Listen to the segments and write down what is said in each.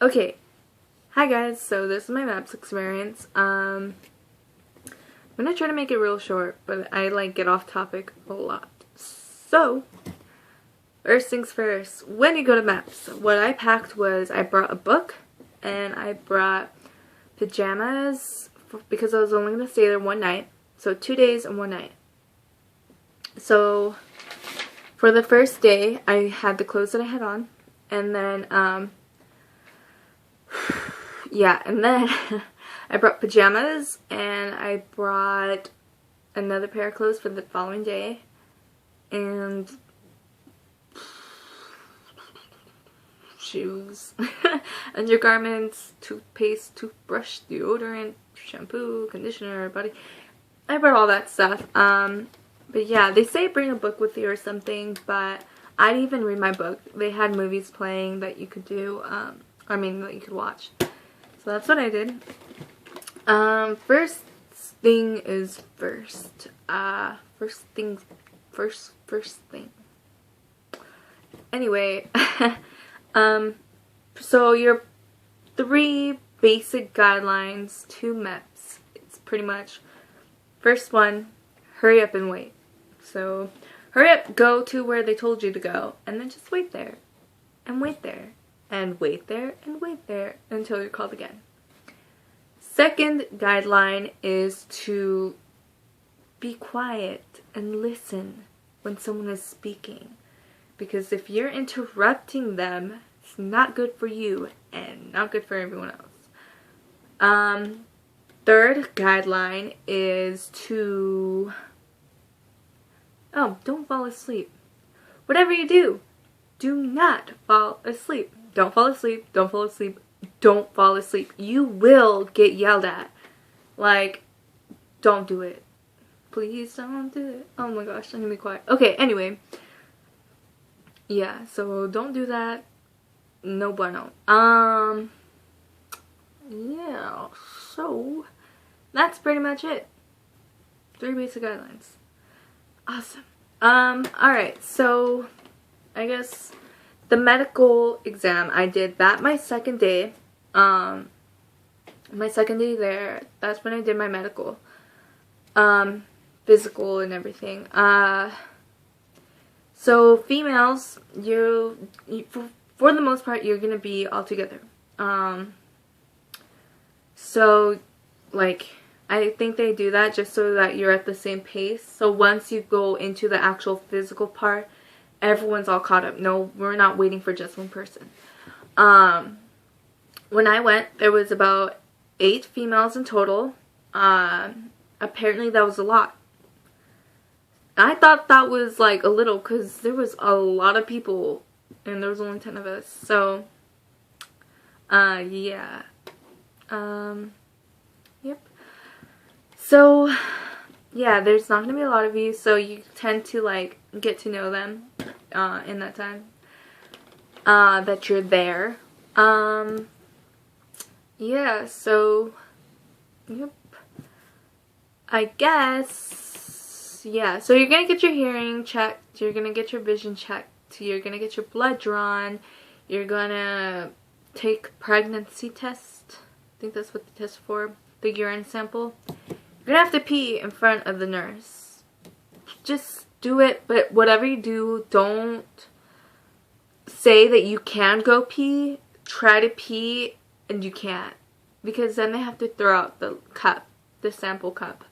Okay, hi guys, so this is my MEPS experience. I'm gonna try to make it real short, but I get off topic a lot. So, first things first, when you go to MEPS, what I packed was I brought a book and I brought pajamas because I was only gonna stay there one night. So 2 days and 1 night. So for the first day, I had the clothes that I had on, and then yeah, and then I brought pajamas and I brought another pair of clothes for the following day and shoes, undergarments, toothpaste, toothbrush, deodorant, shampoo, conditioner, body. I brought all that stuff. But yeah, they say bring a book with you or something, but I didn't even read my book. They had movies playing that you could do, that you could watch. So that's what I did. First thing is first. First thing. Anyway, so your 3 basic guidelines to MEPS. It's pretty much, first one, hurry up and wait. So, hurry up, go to where they told you to go, and then just wait there, and wait there, and wait there, and wait there, until you're called again. Second guideline is to be quiet and listen when someone is speaking, because if you're interrupting them, it's not good for you, and not good for everyone else. Third guideline is to, don't fall asleep. Whatever you do, do not fall asleep. Don't fall asleep, don't fall asleep, don't fall asleep. You will get yelled at. Don't do it. Please don't do it. Oh my gosh, I'm gonna be quiet. Okay, anyway. Yeah, so don't do that. No bueno. Yeah, so that's pretty much it. 3 basic guidelines. Awesome. Alright, so I guess the medical exam, I did that my second day. My second day there, that's when I did my medical. Physical and everything. So females, you for the most part, you're gonna be all together. So, I think they do that just so that you're at the same pace. So once you go into the actual physical part, everyone's all caught up. No, we're not waiting for just one person. When I went, there was about 8 females in total. Apparently that was a lot. I thought that was a little, because there was a lot of people and there was only 10 of us. So, yeah. Yep. So, yeah, there's not going to be a lot of you, so you tend to, get to know them, in that time, that you're there. Yeah, so, yep. I guess, yeah, so you're going to get your hearing checked, you're going to get your vision checked, you're going to get your blood drawn, you're going to take pregnancy test. I think that's what the test for, the urine sample. You're going to have to pee in front of the nurse. Just do it, but whatever you do, don't say that you can go pee. Try to pee and you can't, because then they have to throw out the cup, the sample cup.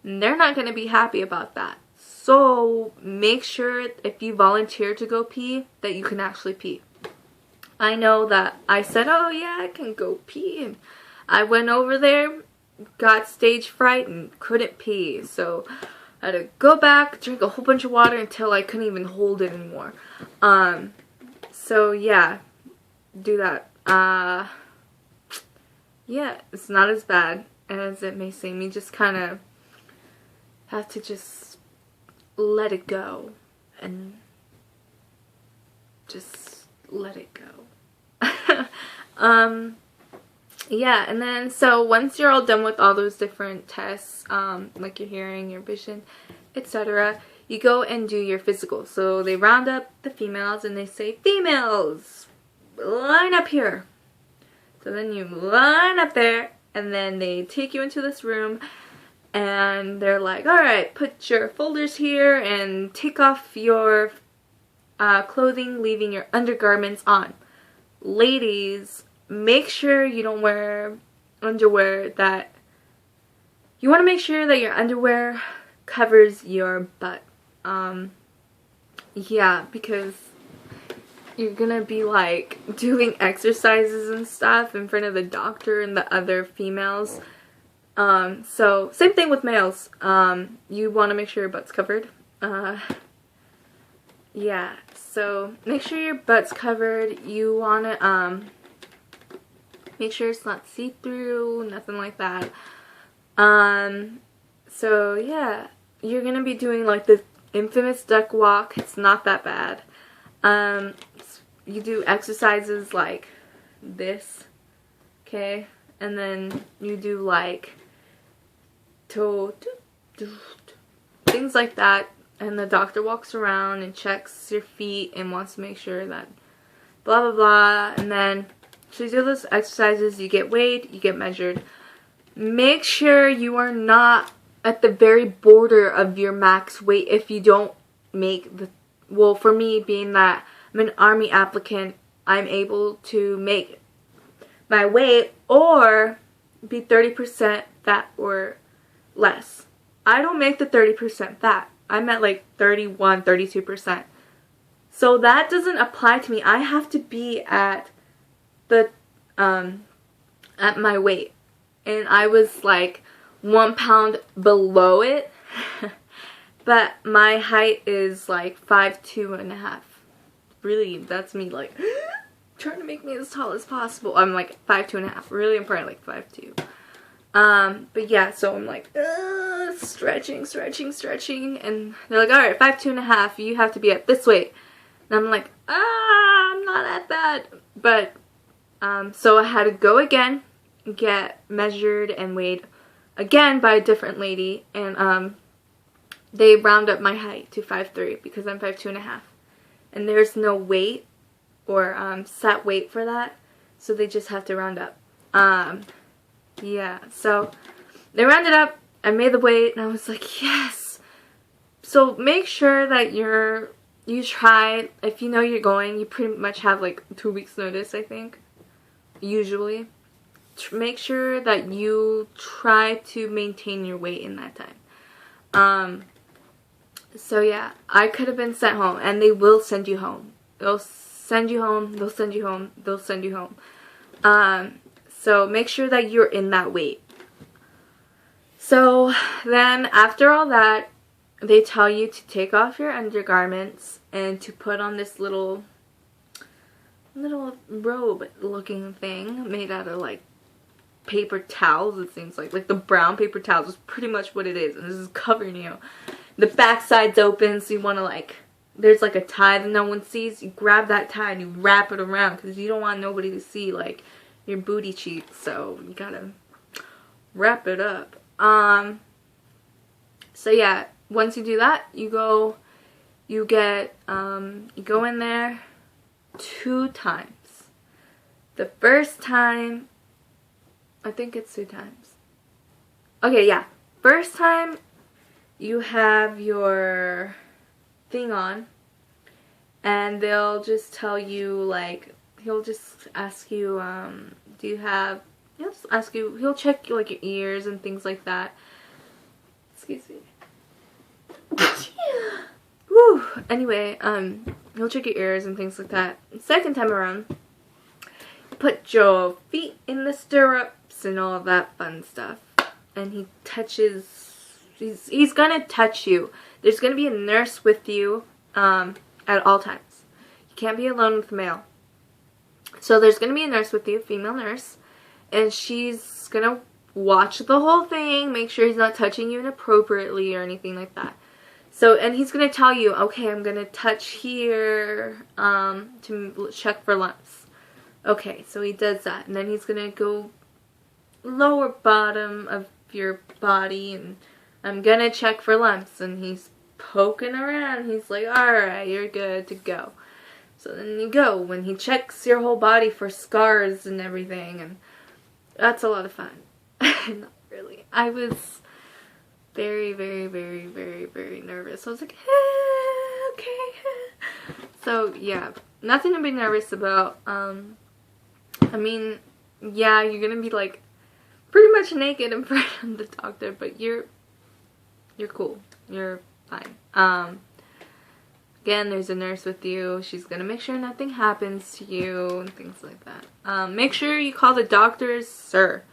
And they're not going to be happy about that. So make sure if you volunteer to go pee that you can actually pee. I know that I said, oh yeah, I can go pee, and I went over there, got stage fright, and couldn't pee. So I had to go back, drink a whole bunch of water until I couldn't even hold it anymore. So yeah, do that. Yeah, it's not as bad as it may seem. You just kind of have to just let it go and just let it go. Yeah, and then so once you're all done with all those different tests, like your hearing, your vision, etc., you go and do your physical. So they round up the females and they say, females, line up here. So then you line up there, and then they take you into this room, and they're like, alright, put your folders here and take off your clothing, leaving your undergarments on. Ladies, make sure you don't wear underwear that... You want to make sure that your underwear covers your butt. Yeah, because you're gonna be like doing exercises and stuff in front of the doctor and the other females. So same thing with males. You want to make sure your butt's covered. Yeah, so make sure your butt's covered. You want to make sure it's not see-through, nothing like that. So yeah, you're gonna be doing like the infamous duck walk. It's not that bad. You do exercises like this, okay, and then you do like things like that, and the doctor walks around and checks your feet and wants to make sure that blah blah blah, and then so you do those exercises, you get weighed, you get measured. Make sure you are not at the very border of your max weight if you don't make the, well, for me, being that I'm an Army applicant, I'm able to make my weight or be 30% fat or less. I don't make the 30% fat. I'm at like 31, 32%. So that doesn't apply to me. I have to be at the at my weight. And I was like 1 pound below it. But my height is like 5'2.5". Really, that's me like trying to make me as tall as possible. I'm like 5'2.5". Really important, like 5'2". But yeah, so I'm like stretching, and they're like, alright, 5'2.5", you have to be at this weight. And I'm like, I'm not at that. But so I had to go again, get measured and weighed again by a different lady, and they round up my height to 5'3" because I'm 5'2.5". And there's no weight or set weight for that, so they just have to round up. Yeah, so they rounded up, I made the weight, and I was like, yes! So make sure that you try, if you know you're going, you pretty much have like 2 weeks notice, I think, usually. Make sure that you try to maintain your weight in that time. So yeah, I could have been sent home, and they will send you home. They'll send you home, they'll send you home, they'll send you home. So make sure that you're in that weight. So then after all that, they tell you to take off your undergarments and to put on this little robe looking thing made out of like paper towels, it seems like the brown paper towels is pretty much what it is, and this is covering you. The back side's open, so you want to like, there's like a tie that no one sees. You grab that tie and you wrap it around because you don't want nobody to see like your booty cheeks, so you gotta wrap it up. So yeah, once you do that, you go in there 2 times. The first time, I think it's 2 times. Okay, yeah. First time, you have your thing on, and they'll just tell you, like, he'll just ask you, he'll check like your ears and things like that. Excuse me. Woo! Anyway, he'll check your ears and things like that. Second time around, put your feet in the stirrups and all that fun stuff. And he touches, he's gonna touch you. There's gonna be a nurse with you at all times. You can't be alone with a male. So there's gonna be a nurse with you, female nurse, and she's gonna watch the whole thing, make sure he's not touching you inappropriately or anything like that. So, and he's gonna tell you, okay, I'm gonna touch here to check for lumps. Okay, so he does that, and then he's gonna go lower bottom of your body, and I'm gonna check for lumps, and he's poking around. He's like, alright, you're good to go. So then you go when he checks your whole body for scars and everything, and that's a lot of fun. Not really. I was very, very, very, very, very nervous. I was like, okay. So yeah, nothing to be nervous about. I mean, yeah, you're gonna be like pretty much naked in front of the doctor, but you're cool. You're fine. Again, there's a nurse with you. She's gonna make sure nothing happens to you and things like that. Make sure you call the doctors sir.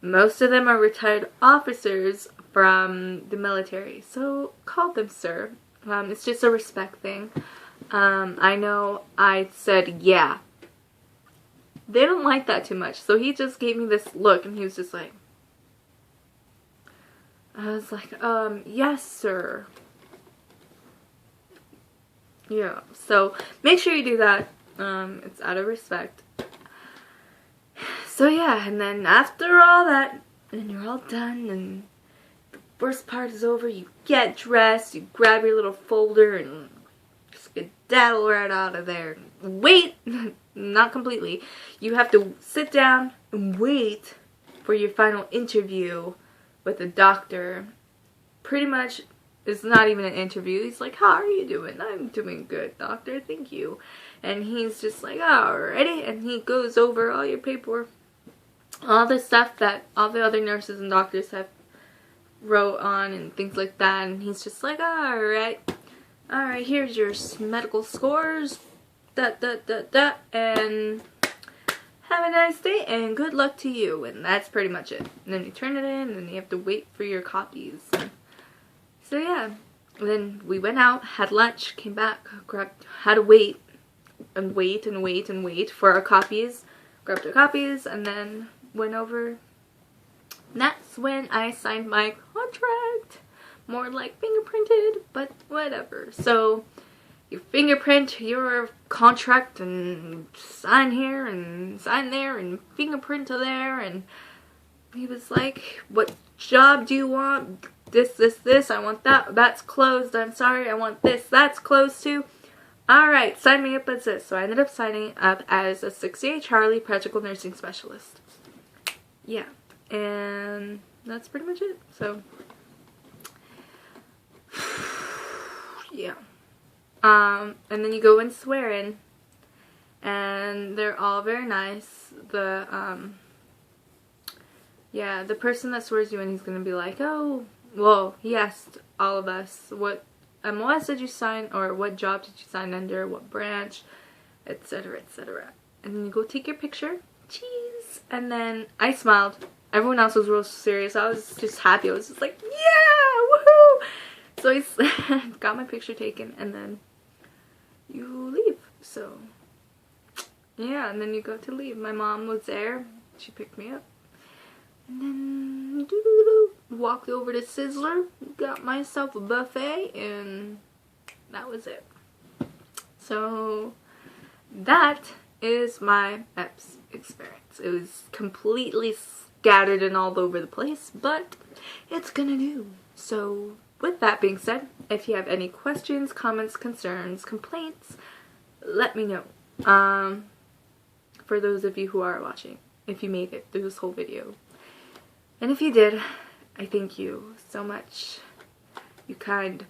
Most of them are retired officers from the military, so call them sir. It's just a respect thing. I know I said yeah. They don't like that too much, so he just gave me this look, and he was just like, I was like, yes sir. Yeah, so make sure you do that. It's out of respect. So yeah, and then after all that, and you're all done, and the worst part is over, you get dressed, you grab your little folder, and skedaddle right out of there. Wait! Not completely. You have to sit down and wait for your final interview with the doctor. Pretty much, it's not even an interview. He's like, how are you doing? I'm doing good, doctor. Thank you. And he's just like, alrighty. And he goes over all your paperwork. All the stuff that all the other nurses and doctors have wrote on and things like that. And he's just like, alright, here's your medical scores. And have a nice day and good luck to you. And that's pretty much it. And then you turn it in and you have to wait for your copies. So yeah, then we went out, had lunch, came back, had to wait and wait and wait and wait for our copies, grabbed our copies, and then went over. And that's when I signed my contract. More like fingerprinted, but whatever. So you fingerprint your contract and sign here and sign there and fingerprint to there, and he was like, what job do you want? This, I want that, that's closed, I'm sorry, I want this, that's closed too. Alright, sign me up as this. So I ended up signing up as a 68 Charlie Practical Nursing Specialist. Yeah, and that's pretty much it. So, yeah. And then you go and swear in, and they're all very nice. Yeah, the person that swears you in, he's gonna be like, oh, well, he asked all of us, what MLS did you sign, or what job did you sign under, what branch, etc., etc. And then you go take your picture, cheese, and then I smiled. Everyone else was real serious. I was just happy. I was just like, yeah, woohoo! So I got my picture taken, and then you leave. So, yeah, and then you go to leave. My mom was there. She picked me up. And then walked over to Sizzler, got myself a buffet, and that was it. So that is my MEPS experience. It was completely scattered and all over the place, but it's gonna do. So with that being said, if you have any questions, comments, concerns, complaints, let me know. For those of you who are watching, if you made it through this whole video. And if you did, I thank you so much. You kind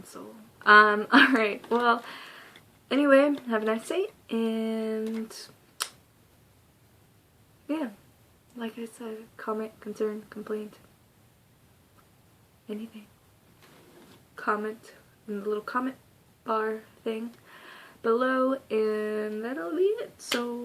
soul. Alright, well, anyway, have a nice day, and yeah, like I said, comment, concern, complaint, anything. Comment in the little comment bar thing below, and that'll be it. So